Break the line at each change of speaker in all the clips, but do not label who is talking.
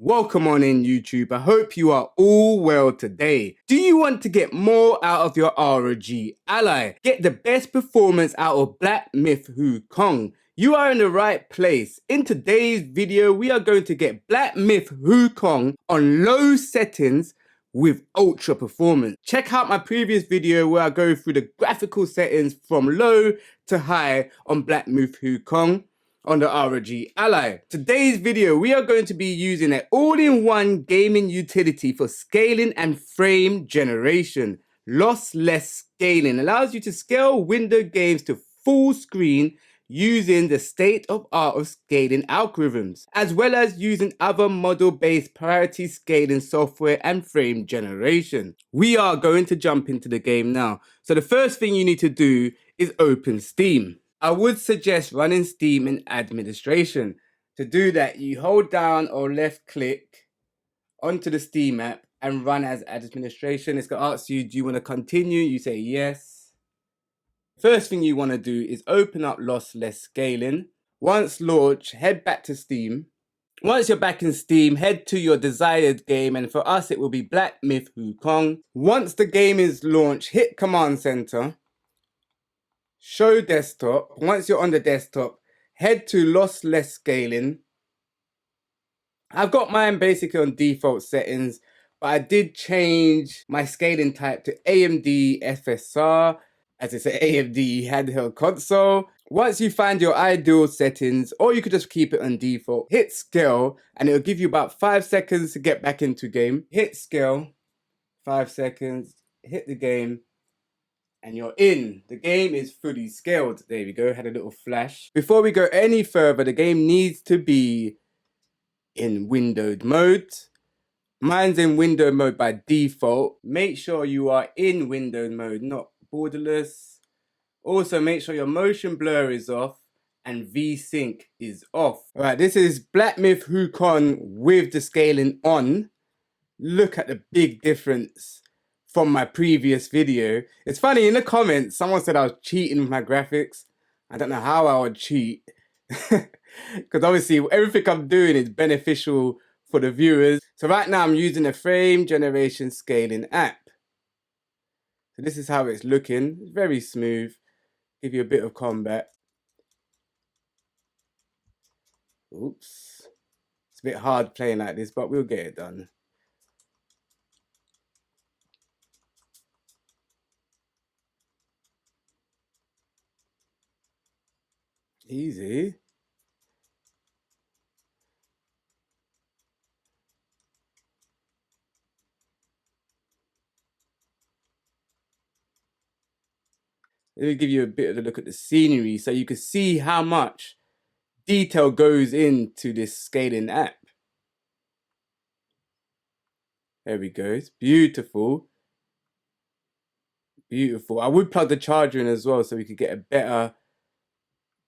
Welcome on in YouTube. I hope you are all well today. Do you want to get more out of your ROG Ally? Get the best performance out of Black Myth Wukong? You are in the right place. In today's video, we are going to get Black Myth Wukong on low settings with ultra performance. Check out my previous video where I go through the graphical settings from low to high on Black Myth Wukong on the ROG Ally. Today's video, we are going to be using an all-in-one gaming utility for scaling and frame generation. Lossless scaling allows you to scale window games to full screen using the state-of-art of scaling algorithms, as well as using other model-based priority scaling software and frame generation. We are going to jump into the game now. So the first thing you need to do is open Steam. I would suggest running Steam in administration. To do that, you hold down or left click onto the Steam app and run as administration. It's going to ask you, do you want to continue? You say yes. First thing you want to do is open up lossless scaling. Once launched, head back to Steam. Once you're back in Steam, head to your desired game, and for us it will be Black Myth Wukong. Once the game is launched, hit Command Center. Show desktop. Once you're on the desktop, head to lossless scaling. I've got mine basically on default settings, but I did change my scaling type to AMD FSR, as it's an AMD handheld console. Once you find your ideal settings, or you could just keep it on default, hit scale, and it'll give you about 5 seconds to get back into game. Hit scale, 5 seconds, hit the game, and you're in. The game is fully scaled. There we go, had a little flash. Before we go any further, the game needs to be in windowed mode. Mine's in window mode by default. Make sure you are in windowed mode, not borderless. Also, make sure your motion blur is off and VSync is off. All right, this is Black Myth Wukong with the scaling on. Look at the big difference from my previous video. It's funny, in the comments, someone said I was cheating with my graphics. I don't know how I would cheat. Because obviously everything I'm doing is beneficial for the viewers. So right now I'm using a frame generation scaling app. So this is how it's looking. It's very smooth. Give you a bit of combat. Oops. It's a bit hard playing like this, but we'll get it done. Easy. Let me give you a bit of a look at the scenery so you can see how much detail goes into this scaling app. There we go. It's beautiful. Beautiful. I would plug the charger in as well so we could get a better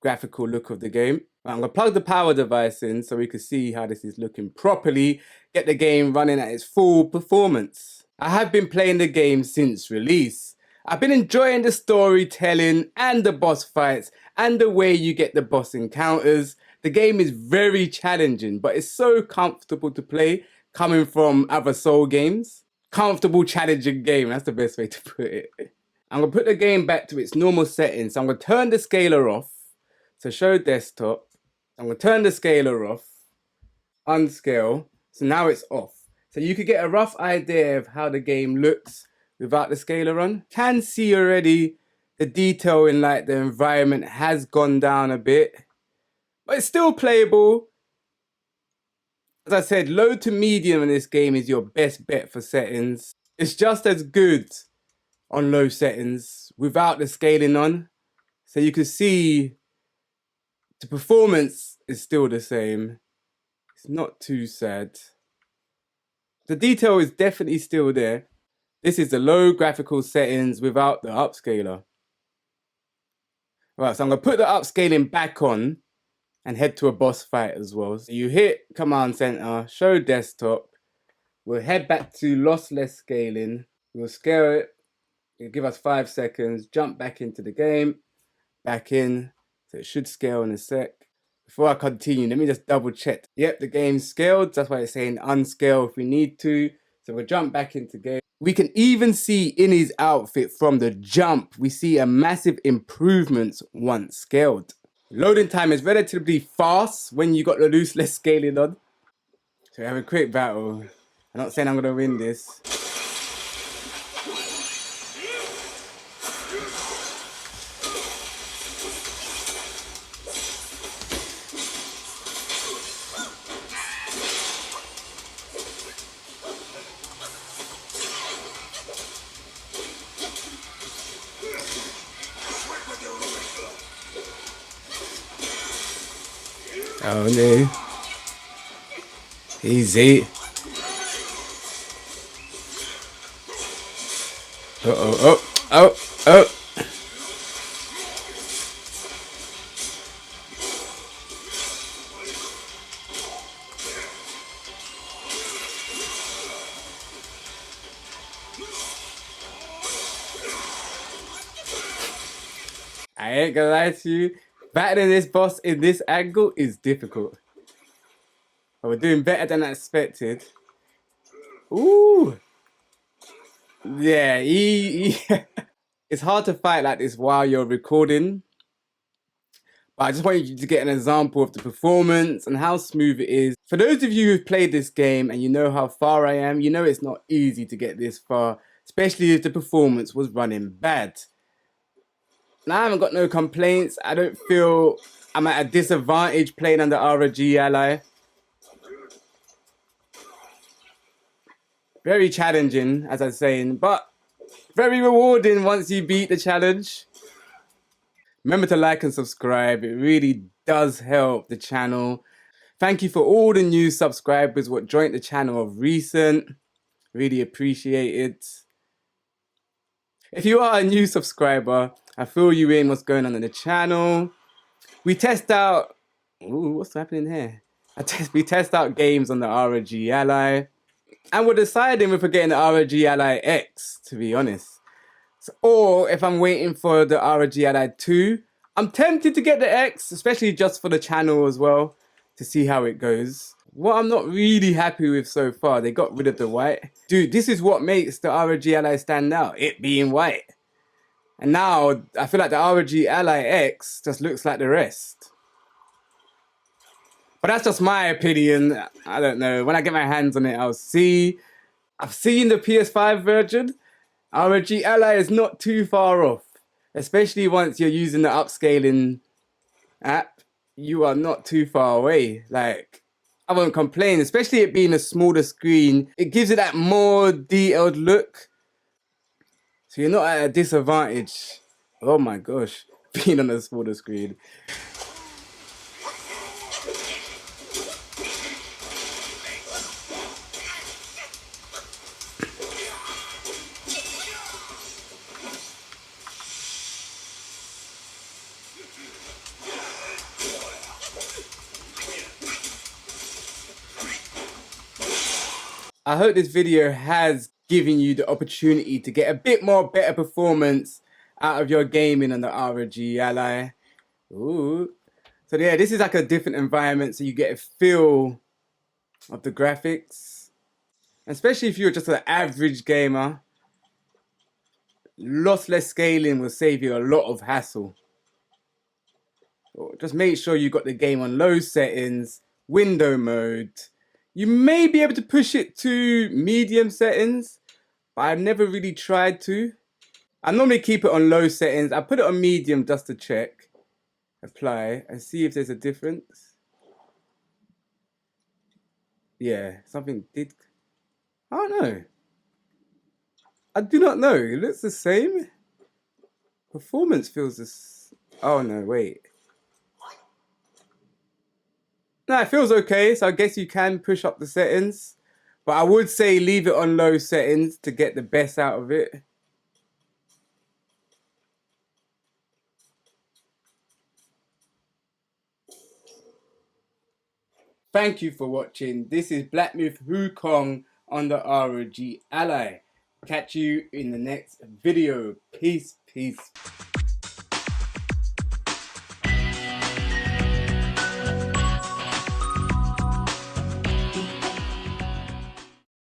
graphical look of the game. I'm going to plug the power device in so we can see how this is looking properly. Get the game running at its full performance. I have been playing the game since release. I've been enjoying the storytelling and the boss fights and the way you get the boss encounters. The game is very challenging, but it's so comfortable to play coming from other Soul games. Comfortable, challenging game, that's the best way to put it. I'm going to put the game back to its normal settings. So I'm going to turn the scaler off. So show desktop. I'm going to turn the scaler off. Unscale. So now it's off. So you could get a rough idea of how the game looks without the scaler on. Can see already the detail in like the environment has gone down a bit. But it's still playable. As I said, low to medium in this game is your best bet for settings. It's just as good on low settings without the scaling on. So you can see the performance is still the same. It's not too sad. The detail is definitely still there. This is the low graphical settings without the upscaler. Right, so I'm going to put the upscaling back on and head to a boss fight as well. So you hit Command Center, show desktop. We'll head back to lossless scaling. We'll scale it. It'll give us 5 seconds. Jump back into the game. Back in. So it should scale in a sec. Before I continue, let me just double check. Yep, the game's scaled. That's why it's saying unscale if we need to. So we'll jump back into game. We can even see in his outfit from the jump, we see a massive improvements once scaled. Loading time is relatively fast when you got the looseless scaling on. So we have a quick battle. I'm not saying I'm gonna win this. Oh no. Easy. Oh. I ain't gonna lie to you. Battling this boss in this angle is difficult. But we're doing better than I expected. Ooh. Yeah, it's hard to fight like this while you're recording. But I just wanted you to get an example of the performance and how smooth it is. For those of you who've played this game and you know how far I am, you know it's not easy to get this far, especially if the performance was running bad. Now I haven't got no complaints. I don't feel I'm at a disadvantage playing under ROG Ally. Very challenging, as I was saying, but very rewarding once you beat the challenge. Remember to like and subscribe. It really does help the channel. Thank you for all the new subscribers what joined the channel of recent. Really appreciate it. If you are a new subscriber, I fill you in what's going on in the channel. We test out... Ooh, what's happening here? We test out games on the ROG Ally. And we're deciding if we're getting the ROG Ally X, to be honest. So, or if I'm waiting for the ROG Ally 2, I'm tempted to get the X, especially just for the channel as well, to see how it goes. What I'm not really happy with so far, they got rid of the white. Dude, this is what makes the ROG Ally stand out, it being white. And now, I feel like the ROG Ally X just looks like the rest. But that's just my opinion. I don't know. When I get my hands on it, I'll see. I've seen the PS5 version. ROG Ally is not too far off. Especially once you're using the upscaling app. You are not too far away. Like, I won't complain. Especially it being a smaller screen. It gives it that more detailed look. So you're not at a disadvantage. Oh my gosh. Being on a smaller screen. I hope this video has given you the opportunity to get a bit more better performance out of your gaming on the ROG Ally. Ooh. So yeah, this is like a different environment, so you get a feel of the graphics. Especially if you're just an average gamer, lossless scaling will save you a lot of hassle. Just make sure you got the game on low settings, window mode. You may be able to push it to medium settings, but I've never really tried to. I normally keep it on low settings. I put it on medium just to check. Apply and see if there's a difference. Yeah, something did. I don't know. I do not know. It looks the same. Performance feels this. Oh no, wait. No, it feels okay. So I guess you can push up the settings. But I would say leave it on low settings to get the best out of it. Thank you for watching. This is Black Myth Wukong on the ROG Ally. Catch you in the next video. Peace.